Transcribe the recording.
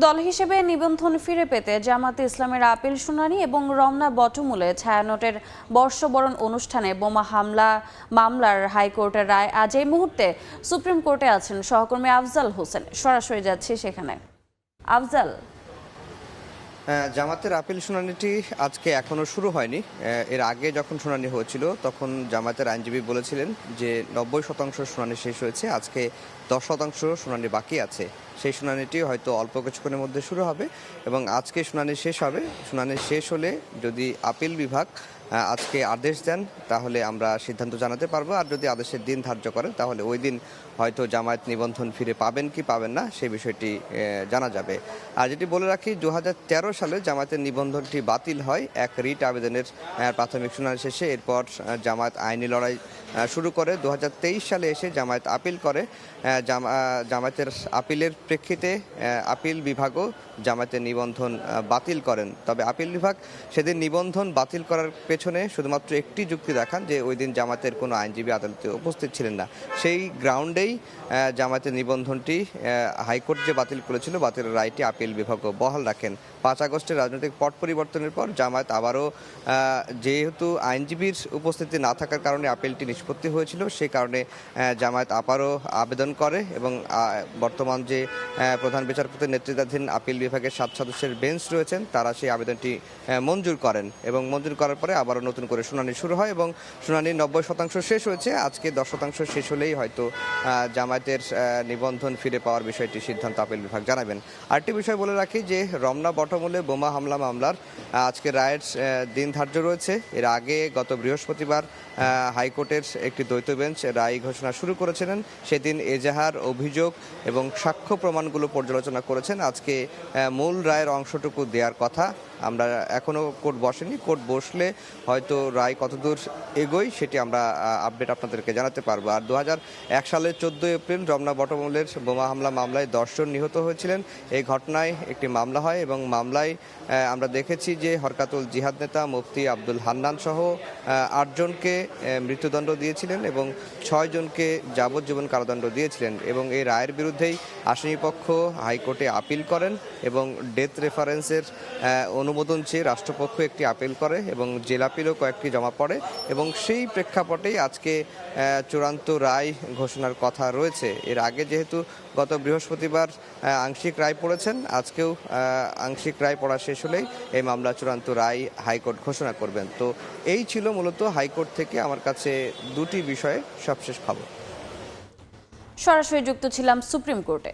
দল হিসেবে নিবন্ধন ফিরে পেতে জামাতে ইসলামের আপিল শুনানি এবং রমনা বটমূলে ছায়ানটের বর্ষবরণ অনুষ্ঠানে বোমা হামলা মামলার হাইকোর্টের রায় আজ এই মুহূর্তে সুপ্রিম কোর্টে আছেন সহকর্মী আফজাল হোসেন। সরাসরি যাচ্ছি সেখানে। আফজাল, জামাতের আপিল শুনানিটি আজকে এখনো শুরু হয়নি। এর আগে যখন শুনানি হয়েছিল তখন জামাতের আইনজীবী বলেছিলেন যে 90% শুনানি শেষ হয়েছে, আজকে 10% শুনানি বাকি আছে। সেই শুনানিটি হয়তো অল্প কিছুক্ষণের মধ্যে শুরু হবে এবং আজকে শুনানি শেষ হবে। শুনানি শেষ হলে যদি আপিল বিভাগ আজকে আদেশ দেন তাহলে আমরা সিদ্ধান্ত জানাতে পারবো, আর যদি আদেশের দিন ধার্য করেন তাহলে ওই দিন হয়তো জামায়াত নিবন্ধন ফিরে পাবেন কি পাবেন না সেই বিষয়টি জানা যাবে। আর যেটি বলে রাখি, 2013 সালে জামায়াতের নিবন্ধনটি বাতিল হয় এক রিট আবেদনের প্রাথমিক শুনানি শেষে। এরপর জামায়াত আইনি লড়াই শুরু করে 2023 সালে এসে জামায়াত আপিল করে। জামায়াতের আপিলের প্রেক্ষিতে আপিল বিভাগও জামায়াতের নিবন্ধন বাতিল করেন। তবে আপিল বিভাগ সেদিন নিবন্ধন বাতিল করার পেছনে শুধুমাত্র একটি যুক্তি দেখান যে ওই দিন জামায়াতের কোনো আইনজীবী আদালতে উপস্থিত ছিলেন না। সেই গ্রাউন্ডেই জামায়াতের নিবন্ধনটি হাইকোর্ট যে বাতিল করেছিল, বাতিলের রায়টি আপিল বিভাগও বহাল রাখেন। 5 আগস্টের রাজনৈতিক পট পরিবর্তনের পর জামায়াত আবারও, যেহেতু আইনজীবীর উপস্থিতি না থাকার কারণে আপিলটি নিষ্পত্তি হয়েছিল, সেই কারণে জামায়াত আবারও আবেদন করে এবং বর্তমান যে প্রধান বিচারপতির নেতৃত্বাধীন আপিল বিভাগের 7 সদস্যের বেঞ্চ রয়েছেন তারা সেই আবেদনটি মঞ্জুর করেন এবং মঞ্জুর করার পরে আবারও নতুন করে শুনানি শুরু হয় এবং শুনানি 90% শেষ হয়েছে। আজকে 10% শেষ হলেই হয়তো জামায়াতের নিবন্ধন ফিরে পাওয়ার বিষয়টি সিদ্ধান্ত আপিল বিভাগ জানাবেন। আরেকটি বিষয় বলে রাখি যে রমনা বটমূলে বোমা হামলা মামলার আজকে রায়ের দিন ধার্য রয়েছে। এর আগে গত বৃহস্পতিবার হাইকোর্টের একটি দ্বৈত বেঞ্চ রায় ঘোষণা শুরু করেছিলেন। সেদিন এজাহার, অভিযোগ এবং সাক্ষ্য প্রমাণগুলো পর্যালোচনা করেছেন। আজকে মূল রায়ের অংশটুকু দেওয়ার কথা। আমরা এখনও কোর্ট বসেনি, কোর্ট বসলে হয়তো রায় কতদূর এগোয় সেটি আমরা আপডেট আপনাদেরকে জানাতে পারবো। আর 2001 সালের 14 এপ্রিল রমনা বটমূলের বোমা হামলা মামলায় 10 জন নিহত হয়েছিলেন। এই ঘটনায় একটি মামলা হয় এবং মামলায় আমরা দেখেছি যে হরকাতুল জিহাদ নেতা মুফতি আব্দুল হান্নান সহ 8 জনকে মৃত্যুদণ্ড দিয়েছিলেন এবং 6 জনকে যাবজ্জীবন কারাদণ্ড দিয়েছিলেন এবং এই রায়ের বিরুদ্ধেই আসামিপক্ষ হাইকোর্টে আপিল করেন এবং ডেথ রেফারেন্সের অনুমোদন চেয়ে রাষ্ট্রপক্ষ একটি আপিল করে এবং জেল আপিলও কয়েকটি জমা পড়ে এবং সেই প্রেক্ষাপটেই আজকে চূড়ান্ত রায় ঘোষণার কথা রয়েছে। এর আগে যেহেতু গত বৃহস্পতিবার আংশিক রায় পড়েছেন, আজকেও আংশিক রায় পড়া শেষ হলেই এই মামলা চূড়ান্ত রায় হাইকোর্ট ঘোষণা করবেন। তো এই ছিল মূলত হাইকোর্ট থেকে আমার কাছে দুটি বিষয়ে সবশেষ খবর। সরাসরি যুক্ত ছিলাম সুপ্রিম কোর্টে।